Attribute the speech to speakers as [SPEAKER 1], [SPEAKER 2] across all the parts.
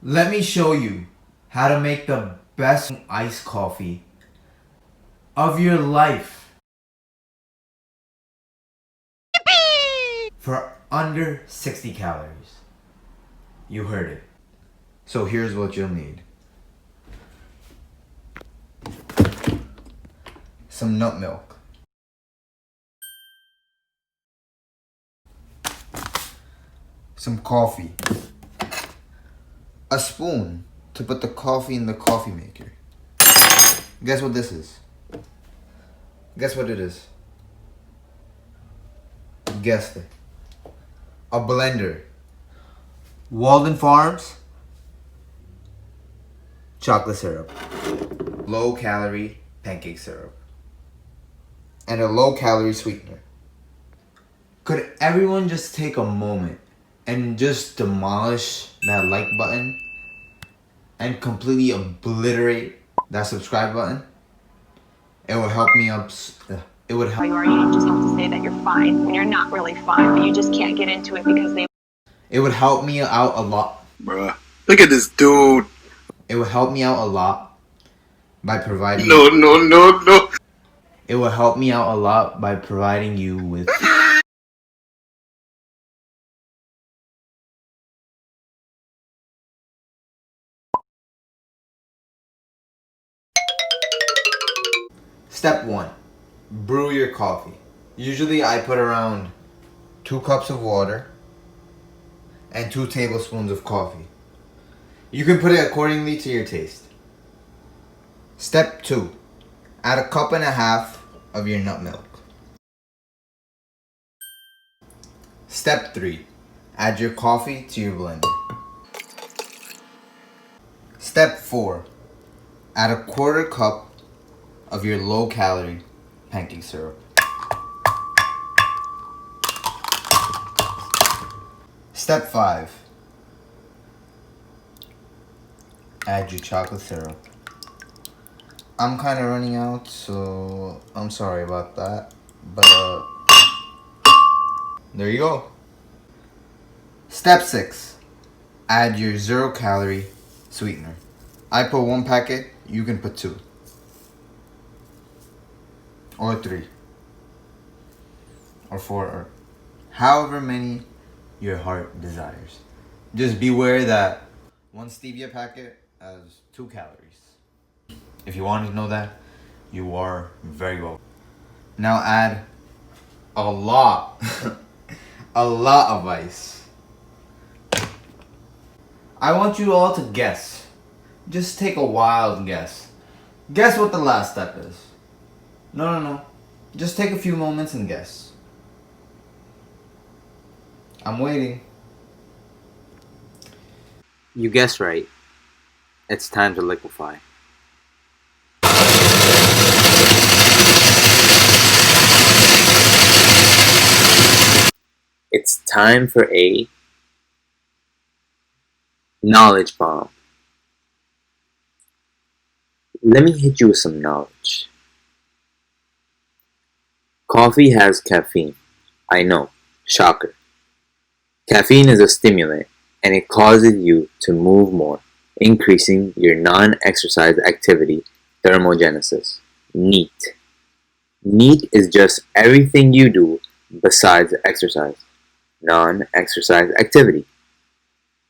[SPEAKER 1] Let me show you how to make the best iced coffee of your life for under 60 calories. You heard it. So here's what you'll need. Some nut milk. Some coffee. A spoon to put the coffee in the coffee maker. Guess what this is? Guess what it is? Guessed it. A blender. Walden Farms chocolate syrup. Low calorie pancake syrup. And a low calorie sweetener. Could everyone just take a moment and just demolish that like button and completely obliterate that subscribe button? It will help me up. It would help.
[SPEAKER 2] You don't just have to say that you're fine when you're not really fine, but you just can't get into it because they.
[SPEAKER 1] It would help me out a lot.
[SPEAKER 3] Bruh, look at this dude.
[SPEAKER 1] It would help me out a lot by providing.
[SPEAKER 3] No.
[SPEAKER 1] It will help me out a lot by providing you with. Step 1. Brew your coffee. Usually I put around 2 cups of water and 2 tablespoons of coffee. You can put it accordingly to your taste. Step 2. Add a cup and a half of your nut milk. Step 3. Add your coffee to your blender. Step 4. Add a 1/4 cup of your low calorie pancake syrup. Step 5. Add your chocolate syrup. I'm kind of running out, so I'm sorry about that. But there you go. Step 6. Add your 0 calorie sweetener. I put 1 packet, you can put 2. Or 3. Or 4, or however many your heart desires. Just beware that 1 stevia packet has 2 calories. If you wanted to know that, you are very welcome. Now add a lot, a lot of ice. I want you all to guess. Just take a wild guess. Guess what the last step is. No. Just take a few moments and guess. I'm waiting.
[SPEAKER 4] You guessed right. It's time to liquefy. It's time for a knowledge bomb. Let me hit you with some knowledge. Coffee has caffeine. I know. Shocker. Caffeine is a stimulant and it causes you to move more, increasing your non-exercise activity thermogenesis. NEAT. NEAT is just everything you do besides exercise. Non-exercise activity.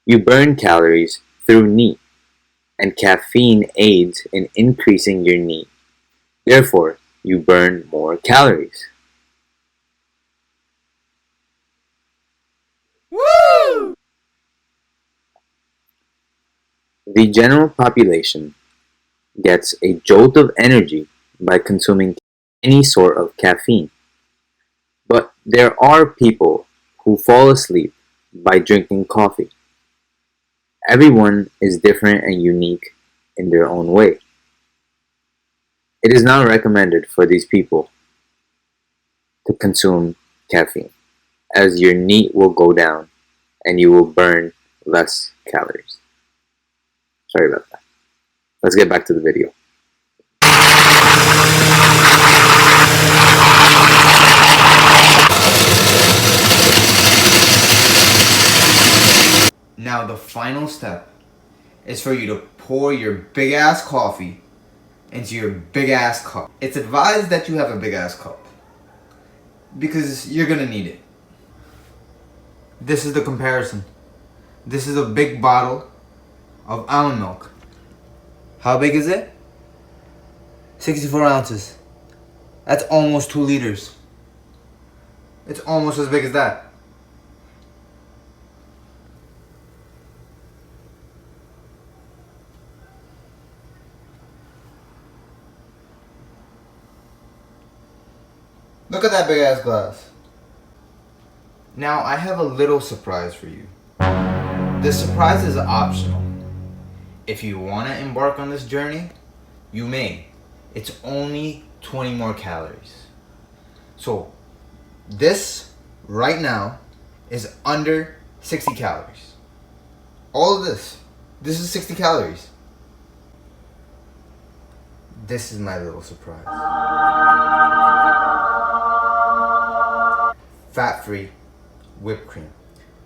[SPEAKER 4] You burn calories through NEAT, and caffeine aids in increasing your NEAT. Therefore, you burn more calories.
[SPEAKER 1] Woo!
[SPEAKER 4] The general population gets a jolt of energy by consuming any sort of caffeine. But there are people who fall asleep by drinking coffee. Everyone is different and unique in their own way. It is not recommended for these people to consume caffeine, as your NEAT will go down and you will burn less calories. Sorry about that. Let's get back to the video.
[SPEAKER 1] Now the final step is for you to pour your big ass coffee into your big ass cup. It's advised that you have a big ass cup because you're gonna need it. This is the comparison. This is a big bottle of almond milk. How big is it? 64 ounces. That's almost 2 liters. It's almost as big as that. Look at that big ass glass. Now I have a little surprise for you. This surprise is optional. If you want to embark on this journey, you may. It's only 20 more calories. So this right now is under 60 calories. All of this is 60 calories. This is my little surprise. Fat-free whipped cream.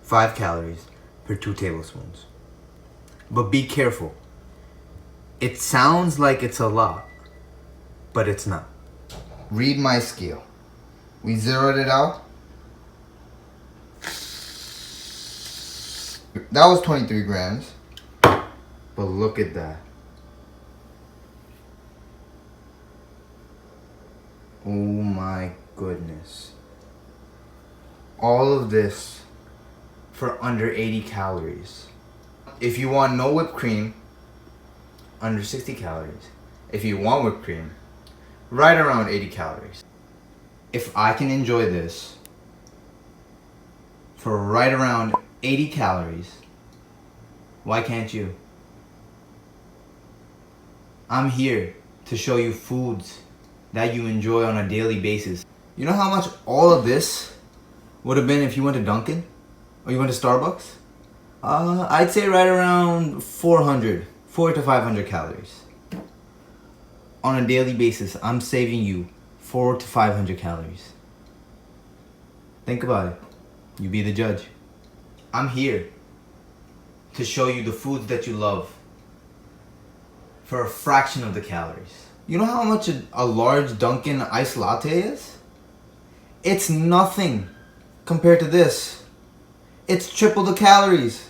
[SPEAKER 1] 5 calories per 2 tablespoons. But be careful. It sounds like it's a lot, but it's not. Read my scale. We zeroed it out. That was 23 grams. But look at that. Oh my goodness. All of this for under 80 calories. If you want no whipped cream, under 60 calories. If you want whipped cream, right around 80 calories. If I can enjoy this for right around 80 calories, why can't you? I'm here to show you foods that you enjoy on a daily basis. You know how much all of this would have been if you went to Dunkin' or you went to Starbucks? I'd say right around 400 to 500 calories. On a daily basis, I'm saving you 400 to 500 calories. Think about it. You be the judge. I'm here to show you the foods that you love for a fraction of the calories. You know how much a large Dunkin' iced latte is? It's nothing compared to this. It's triple the calories.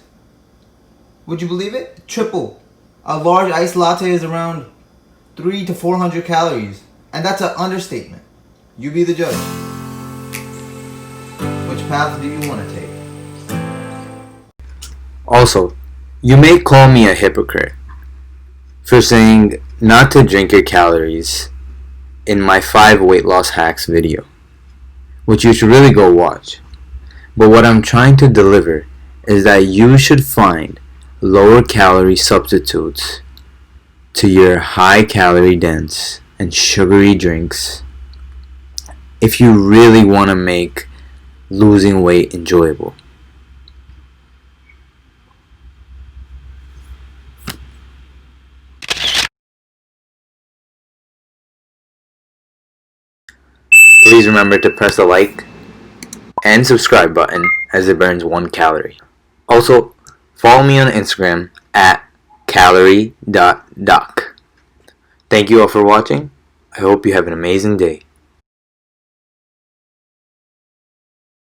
[SPEAKER 1] Would you believe it? Triple. A large iced latte is around 300 to 400 calories. And that's an understatement. You be the judge. Which path do you want to take?
[SPEAKER 4] Also, you may call me a hypocrite for saying not to drink your calories in my 5 weight loss hacks video, which you should really go watch. But what I'm trying to deliver is that you should find lower calorie substitutes to your high calorie dense and sugary drinks if you really want to make losing weight enjoyable. Please remember to press the like and subscribe button as it burns 1 calorie. Also, follow me on Instagram at calorie.doc. Thank you all for watching. I hope you have an amazing day.